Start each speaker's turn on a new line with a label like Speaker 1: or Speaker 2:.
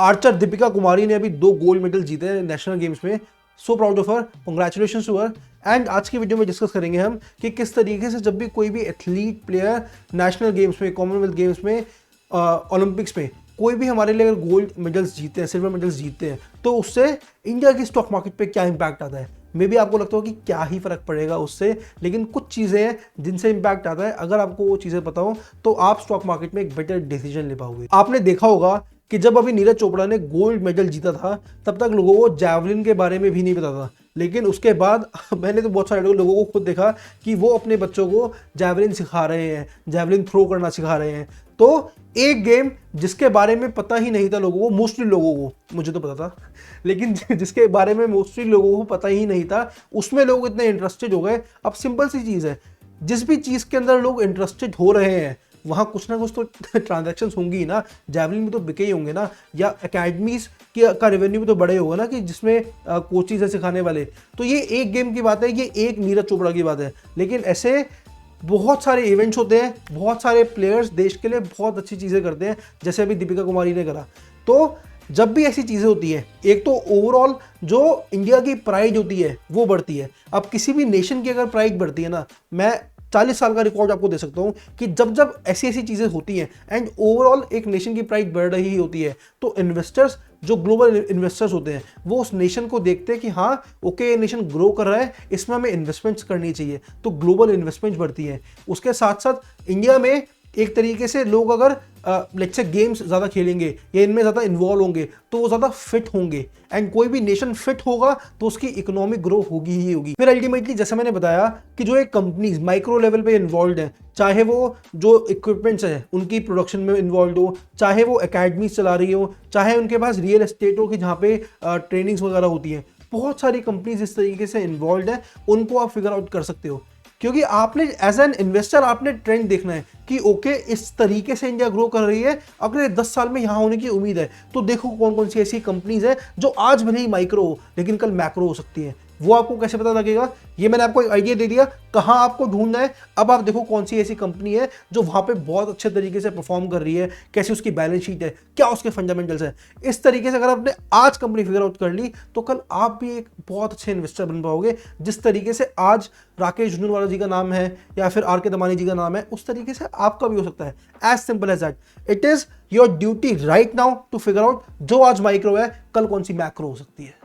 Speaker 1: Archer Deepika Kumari ने अभी 2 gold medal जीते हैं नेशनल गेम्स में। So proud of her, congratulations to her. And आज की वीडियो में डिस्कस करेंगे हम कि किस तरीके से जब भी कोई भी एथलीट प्लेयर नेशनल गेम्स में, कॉमनवेल्थ गेम्स में, ओलंपिक्स में कोई भी हमारे लिए अगर गोल्ड मेडल्स जीतते हैं, सिल्वर मेडल्स जीतते हैं, तो उससे इंडिया की स्टॉक मार्केट पे क्या इंपैक्ट आता है। मे बी आपको लगता हो कि क्या ही फर्क पड़ेगा उससे, लेकिन कुछ चीज़ें हैं जिनसे इंपैक्ट आता है। अगर आपको वो चीज़ें पता हो तो आप स्टॉक मार्केट में एक बेटर डिसीजन ले पाओगे। आपने देखा होगा कि जब अभी नीरज चोपड़ा ने गोल्ड मेडल जीता था तब तक लोगों को जैवलिन के बारे में भी नहीं पता था, लेकिन उसके बाद मैंने तो बहुत सारे लोगों को खुद देखा कि वो अपने बच्चों को जैवलिन सिखा रहे हैं, जैवलिन थ्रो करना सिखा रहे हैं। तो एक गेम जिसके बारे में पता ही नहीं था लोगों को, मोस्टली लोगों को, मुझे तो पता था, लेकिन जिसके बारे में मोस्टली लोगों को पता ही नहीं था, उसमें लोग इतने इंटरेस्टेड हो गए। अब सिंपल सी चीज़ है, जिस भी चीज़ के अंदर लोग इंटरेस्टेड हो रहे हैं वहाँ कुछ ना कुछ तो ट्रांजैक्शंस होंगी ही ना। जैवलिन में तो बिके ही होंगे ना, या एकेडमीज का रेवेन्यू भी तो बड़े होगा ना, कि जिसमें कोचेज है सिखाने वाले। तो ये एक गेम की बात है, ये एक नीरज चोपड़ा की बात है, लेकिन ऐसे बहुत सारे इवेंट्स होते हैं, बहुत सारे प्लेयर्स देश के लिए बहुत अच्छी चीज़ें करते हैं, जैसे अभी दीपिका कुमारी ने करा। तो जब भी ऐसी चीज़ें होती हैं, एक तो ओवरऑल जो इंडिया की प्राइड होती है वो बढ़ती है। अब किसी भी नेशन की अगर प्राइड बढ़ती है ना, मैं 40 साल का रिकॉर्ड आपको दे सकता हूँ कि जब जब ऐसी ऐसी चीज़ें होती हैं एंड ओवरऑल एक नेशन की प्राइड बढ़ रही होती है, तो इन्वेस्टर्स, जो ग्लोबल इन्वेस्टर्स होते हैं, वो उस नेशन को देखते हैं कि हाँ ओके, ये नेशन ग्रो कर रहा है, इसमें हमें इन्वेस्टमेंट्स करनी चाहिए, तो ग्लोबल इन्वेस्टमेंट्स बढ़ती हैं। उसके साथ साथ इंडिया में एक तरीके से लोग अगर लेट्स से गेम्स ज़्यादा खेलेंगे या इनमें ज़्यादा इन्वॉल्व होंगे तो वो ज़्यादा फिट होंगे, एंड कोई भी नेशन फिट होगा तो उसकी इकोनॉमिक ग्रो होगी ही होगी। फिर अल्टीमेटली जैसे मैंने बताया कि जो एक कंपनीज माइक्रो लेवल पे इन्वॉल्व है, चाहे वो जो इक्विपमेंट्स हैं उनकी प्रोडक्शन में इन्वॉल्व हो, चाहे वो एकेडमीज चला रही हो, चाहे उनके पास रियल एस्टेट हो कि जहाँ पे ट्रेनिंग्स वगैरह होती हैं, बहुत सारी कंपनीज इस तरीके से इन्वॉल्व है, उनको आप फिगर आउट कर सकते हो। क्योंकि आपने एज एन इन्वेस्टर आपने ट्रेंड देखना है कि ओके, इस तरीके से इंडिया ग्रो कर रही है, अगले 10 साल में यहाँ होने की उम्मीद है। तो देखो कौन कौन सी ऐसी कंपनीज है जो आज भले ही माइक्रो हो लेकिन कल मैक्रो हो सकती है। वो आपको कैसे पता लगेगा, ये मैंने आपको एक आइडिया दे दिया कहाँ आपको ढूंढना है। अब आप देखो कौन सी ऐसी कंपनी है जो वहाँ पे बहुत अच्छे तरीके से परफॉर्म कर रही है, कैसी उसकी बैलेंस शीट है, क्या उसके फंडामेंटल्स है। इस तरीके से अगर आपने आज कंपनी फिगर आउट कर ली तो कल आप भी एक बहुत अच्छे इन्वेस्टर बन पाओगे। जिस तरीके से आज राकेश झुनझुनवाला जी का नाम है या फिर आर के दमानी जी का नाम है, उस तरीके से आपका भी हो सकता है। As simple as that. It is your duty right now to figure out जो आज माइक्रो है कल कौन सी मैक्रो हो सकती है।